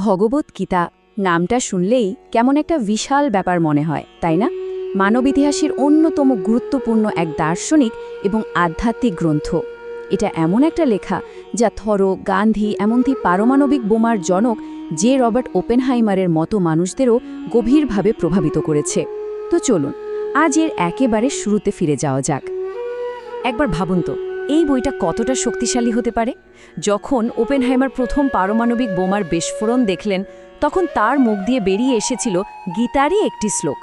ভগবদ্গীতা নামটা শুনলেই কেমন একটা বিশাল ব্যাপার মনে হয়, তাই না? মানব ইতিহাসের অন্যতম গুরুত্বপূর্ণ এক দার্শনিক এবং আধ্যাত্মিক গ্রন্থ। এটা এমন একটা লেখা যা থরো, গান্ধী, এমনকি পারমাণবিক বোমার জনক যে রবার্ট ওপেনহাইমারের মতো মানুষদেরও গভীরভাবে প্রভাবিত করেছে। তো চলুন আজ এর একেবারে শুরুতে ফিরে যাওয়া যাক। একবার ভাবুন তো, এই বইটা কতটা শক্তিশালী হতে পারে। যখন ওপেনহাইমার প্রথম পারমাণবিক বোমার বিস্ফোরণ দেখলেন, তখন তার মুখ দিয়ে বেরিয়ে এসেছিল গীতারই একটি শ্লোক।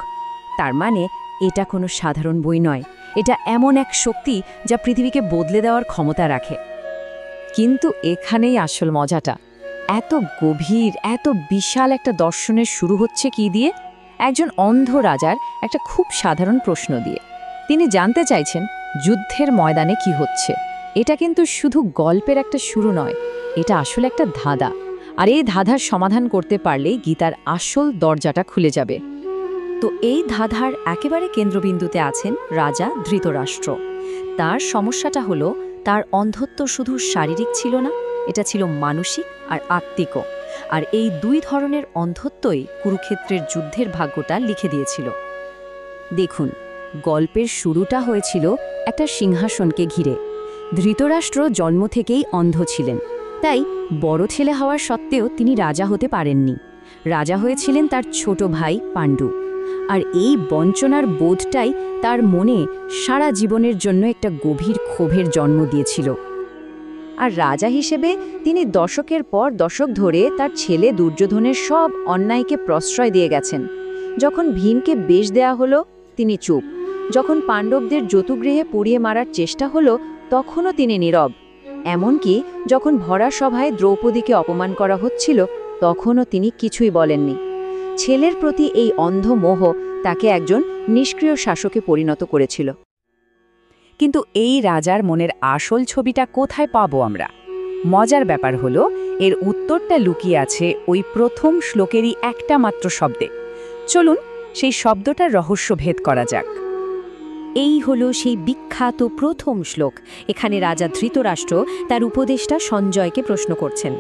তার মানে এটা কোনো সাধারণ বই নয়, এটা এমন এক শক্তি যা পৃথিবীকে বদলে দেওয়ার ক্ষমতা রাখে। কিন্তু এখানেই আসল মজাটা। এত গভীর, এত বিশাল একটা দর্শনের শুরু হচ্ছে কি দিয়ে? একজন অন্ধ রাজার একটা খুব সাধারণ প্রশ্ন দিয়ে। তিনি জানতে চাইছেন যুদ্ধের ময়দানে কি হচ্ছে। এটা কিন্তু শুধু গল্পের একটা শুরু নয়, এটা আসলে একটা ধাঁধা। আর এই ধাঁধার সমাধান করতে পারলেই গীতার আসল দরজাটা খুলে যাবে। তো এই ধাঁধার একেবারে কেন্দ্রবিন্দুতে আছেন রাজা ধৃতরাষ্ট্র। তার সমস্যাটা হলো, তার অন্ধত্ব শুধু শারীরিক ছিল না, এটা ছিল মানসিক আর আত্মিকও। আর এই দুই ধরনের অন্ধত্বই কুরুক্ষেত্রের যুদ্ধের ভাগ্যটা লিখে দিয়েছিল। দেখুন, গল্পের শুরুটা হয়েছিল একটা সিংহাসনকে ঘিরে। ধৃতরাষ্ট্র জন্ম থেকেই অন্ধ ছিলেন, তাই বড় ছেলে হওয়ার সত্ত্বেও তিনি রাজা হতে পারেননি। রাজা হয়েছিলেন তার ছোট ভাই পাণ্ডু। আর এই বঞ্চনার বোধটাই তার মনে সারা জীবনের জন্য একটা গভীর ক্ষোভের জন্ম দিয়েছিল। আর রাজা হিসেবে তিনি দশকের পর দশক ধরে তার ছেলে দুর্যোধনের সব অন্যায়কে প্রশ্রয় দিয়ে গেছেন। যখন ভীমকে বেশ দেয়া হলো, তিনি চুপ। যখন পাণ্ডবদের যতুগৃহে পুড়িয়ে মারার চেষ্টা হলো, তখনও তিনি নীরব। এমনকি যখন ভরা সভায় দ্রৌপদীকে অপমান করা হচ্ছিল, তখনও তিনি কিছুই বলেননি। ছেলের প্রতি এই অন্ধ মোহ তাকে একজন নিষ্ক্রিয় শাসকে পরিণত করেছিল। কিন্তু এই রাজার মনের আসল ছবিটা কোথায় পাবো আমরা? মজার ব্যাপার হলো, এর উত্তরটা লুকিয়ে আছে ওই প্রথম শ্লোকেরই একটা মাত্র শব্দে। চলুন সেই শব্দটার রহস্য ভেদ করা যাক। এই হলো সেই বিখ্যাত প্রথম শ্লোক। এখানে রাজা ধৃতরাষ্ট্র তার উপদেষ্টা সঞ্জয়কে প্রশ্ন করছেন।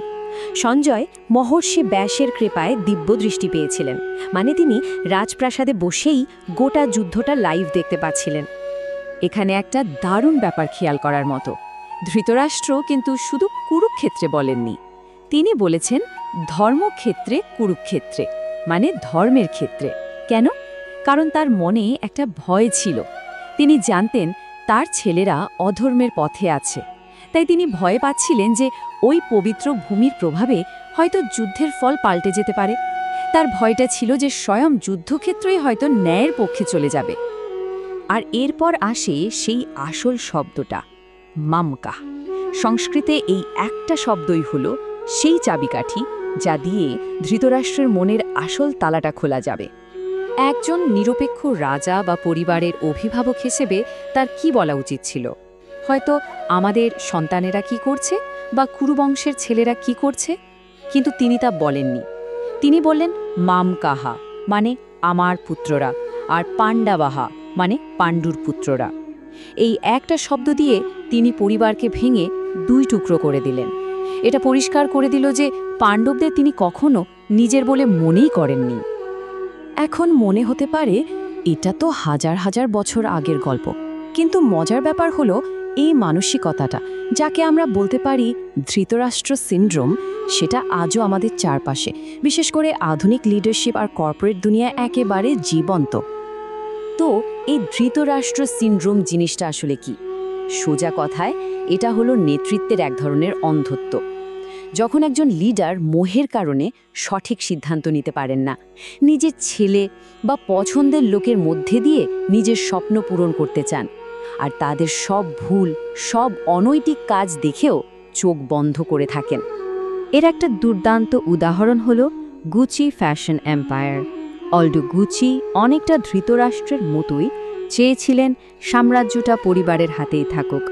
সঞ্জয় মহর্ষি ব্যাসের কৃপায় দিব্য দৃষ্টি পেয়েছিলেন, মানে তিনি রাজপ্রাসাদে বসেই গোটা যুদ্ধটা লাইভ দেখতে পাচ্ছিলেন। এখানে একটা দারুণ ব্যাপার খেয়াল করার মতো। ধৃতরাষ্ট্র কিন্তু শুধু কুরুক্ষেত্রে বলেননি, তিনি বলেছেন ধর্মক্ষেত্রে কুরুক্ষেত্রে, মানে ধর্মের ক্ষেত্রে। কেন? কারণ তার মনে একটা ভয় ছিল। তিনি জানতেন তার ছেলেরা অধর্মের পথে আছে, তাই তিনি ভয় পাচ্ছিলেন যে ওই পবিত্র ভূমির প্রভাবে হয়তো যুদ্ধের ফল পাল্টে যেতে পারে। তার ভয়টা ছিল যে স্বয়ং যুদ্ধক্ষেত্রই হয়তো ন্যায়ের পক্ষে চলে যাবে। আর এরপর আসে সেই আসল শব্দটা, মামকা। সংস্কৃতে এই একটা শব্দই হলো সেই চাবিকাঠি যা দিয়ে ধৃতরাষ্ট্রের মনের আসল তালাটা খোলা যাবে। একজন নিরপেক্ষ রাজা বা পরিবারের অভিভাবক হিসেবে তার কি বলা উচিত ছিল? হয়তো আমাদের সন্তানেরা কি করছে বা কুরুবংশের ছেলেরা কি করছে, কিন্তু তিনি তা বলেননি। তিনি বললেন মামকাহা, মানে আমার পুত্ররা, আর পাণ্ডাবাহা, মানে পাণ্ডুর পুত্ররা। এই একটা শব্দ দিয়ে তিনি পরিবারকে ভেঙে দুই টুকরো করে দিলেন। এটা পরিষ্কার করে দিল যে পাণ্ডবদের তিনি কখনো নিজের বলে মনেই করেননি। এখন মনে হতে পারে এটা তো হাজার হাজার বছর আগের গল্প, কিন্তু মজার ব্যাপার হলো এই মানসিকতাটা, যাকে আমরা বলতে পারি ধৃতরাষ্ট্র সিনড্রোম, সেটা আজও আমাদের চারপাশে, বিশেষ করে আধুনিক লিডারশিপ আর কর্পোরেট দুনিয়ায় একেবারে জীবন্ত। তো এই ধৃতরাষ্ট্র সিনড্রোম জিনিসটা আসলে কি? সোজা কথায় এটা হলো নেতৃত্বের এক ধরনের অন্ধত্ব। যখন একজন লিডার মোহের কারণে সঠিক সিদ্ধান্ত নিতে পারেন না, নিজের ছেলে বা পছন্দের লোকের মধ্যে দিয়ে নিজের স্বপ্ন পূরণ করতে চান, আর তাদের সব ভুল, সব অনৈতিক কাজ দেখেও চোখ বন্ধ করে থাকেন। এর একটা দুর্দান্ত উদাহরণ হলো গুচি ফ্যাশন এম্পায়ার। অলডো গুচি অনেকটা ধৃতরাষ্ট্রের মতোই চেয়েছিলেন সাম্রাজ্যটা পরিবারের হাতেই থাকুক,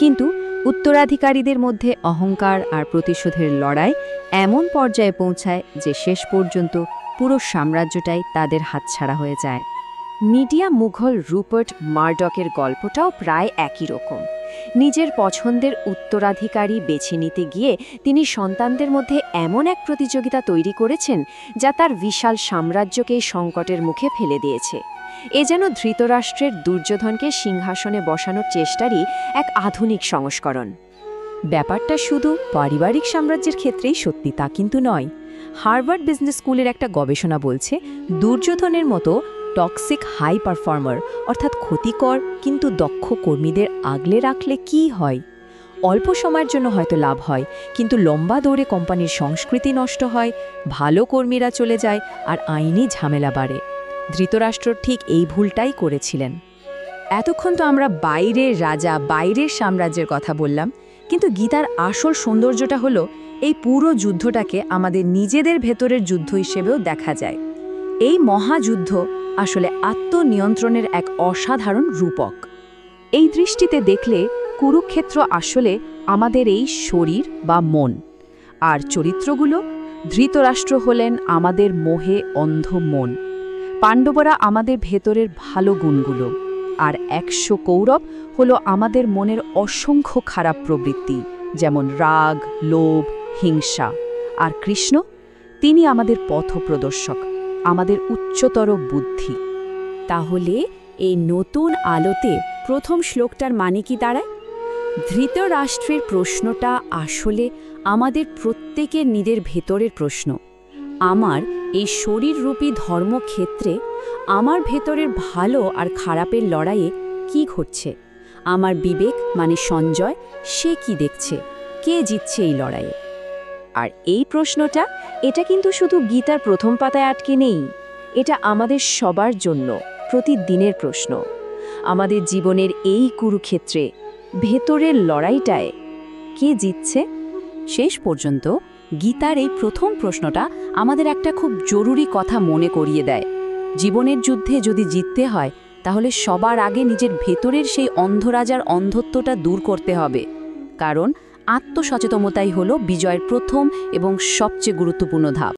কিন্তু উত্তরাধিকারীদের মধ্যে অহংকার আর প্রতিশোধের লড়াই এমন পর্যায়ে পৌঁছায় যে শেষ পর্যন্ত পুরো সাম্রাজ্যটাই তাদের হাতছাড়া হয়ে যায়। মিডিয়া মুঘল রুপার্ট মারডকের গল্পটাও প্রায় একই রকম। নিজের পছন্দের উত্তরাধিকারী বেছে নিতে গিয়ে তিনি সন্তানদের মধ্যে এমন এক প্রতিযোগিতা তৈরি করেছেন যা তার বিশাল সাম্রাজ্যকে সংকটের মুখে ফেলে দিয়েছে। এ যেন ধৃতরাষ্ট্রের দুর্যোধনকে সিংহাসনে বসানোর চেষ্টারই এক আধুনিক সংস্করণ। ব্যাপারটা শুধু পারিবারিক সাম্রাজ্যের ক্ষেত্রেই সত্যি তা কিন্তু নয়। হার্ভার্ড বিজনেস স্কুলের একটা গবেষণা বলছে দুর্যোধনের মতো টক্সিক হাই পারফর্মার অর্থাৎ ক্ষতিকর কিন্তু দক্ষ কর্মীদের আগলে রাখলে কি হয়। অল্প সময়ের জন্য হয়তো লাভ হয়, কিন্তু লম্বা দৌড়ে কোম্পানির সংস্কৃতি নষ্ট হয়, ভালো কর্মীরা চলে যায় আর আইনি ঝামেলা বাড়ে। ধৃতরাষ্ট্র ঠিক এই ভুলটাই করেছিলেন। এতক্ষণ তো আমরা বাইরের রাজা, বাইরের সাম্রাজ্যের কথা বললাম, কিন্তু গীতার আসল সৌন্দর্যটা হলো এই পুরো যুদ্ধটাকে আমাদের নিজেদের ভেতরের যুদ্ধ হিসেবেও দেখা যায়। এই মহাযুদ্ধ আসলে আত্মনিয়ন্ত্রণের এক অসাধারণ রূপক। এই দৃষ্টিতে দেখলে কুরুক্ষেত্র আসলে আমাদের এই শরীর বা মন, আর চরিত্রগুলো ধৃতরাষ্ট্র হলেন আমাদের মোহে অন্ধ মন, পাণ্ডবরা আমাদের ভেতরের ভালো গুণগুলো, আর 100 কৌরব হলো আমাদের মনের অসংখ্য খারাপ প্রবৃত্তি, যেমন রাগ, লোভ, হিংসা। আর কৃষ্ণ, তিনি আমাদের পথপ্রদর্শক, আমাদের উচ্চতর বুদ্ধি। তাহলে এই নতুন আলোতে প্রথম শ্লোকটার মানে কি দাঁড়ায়? ধৃতরাষ্ট্রের প্রশ্নটা আসলে আমাদের প্রত্যেকের নিজের ভেতরের প্রশ্ন। আমার এই শরীররূপী ধর্মক্ষেত্রে আমার ভেতরের ভালো আর খারাপের লড়াইয়ে কি ঘটছে? আমার বিবেক মানে সঞ্জয়, সে কি দেখছে? কে জিতছে এই লড়াইয়ে? আর এই প্রশ্নটা, এটা কিন্তু শুধু গীতার প্রথম পাতায় আটকে নেই, এটা আমাদের সবার জন্য প্রতিদিনের প্রশ্ন। আমাদের জীবনের এই কুরুক্ষেত্রে ভেতরের লড়াইটায় কে জিতছে? শেষ পর্যন্ত গীতার এই প্রথম প্রশ্নটা আমাদের একটা খুব জরুরি কথা মনে করিয়ে দেয়। জীবনের যুদ্ধে যদি জিততে হয়, তাহলে সবার আগে নিজের ভেতরের সেই অন্ধরাজার অন্ধত্বটা দূর করতে হবে। কারণ আত্মসচেতনতাই হলো বিজয়ের প্রথম এবং সবচেয়ে গুরুত্বপূর্ণ ধাপ।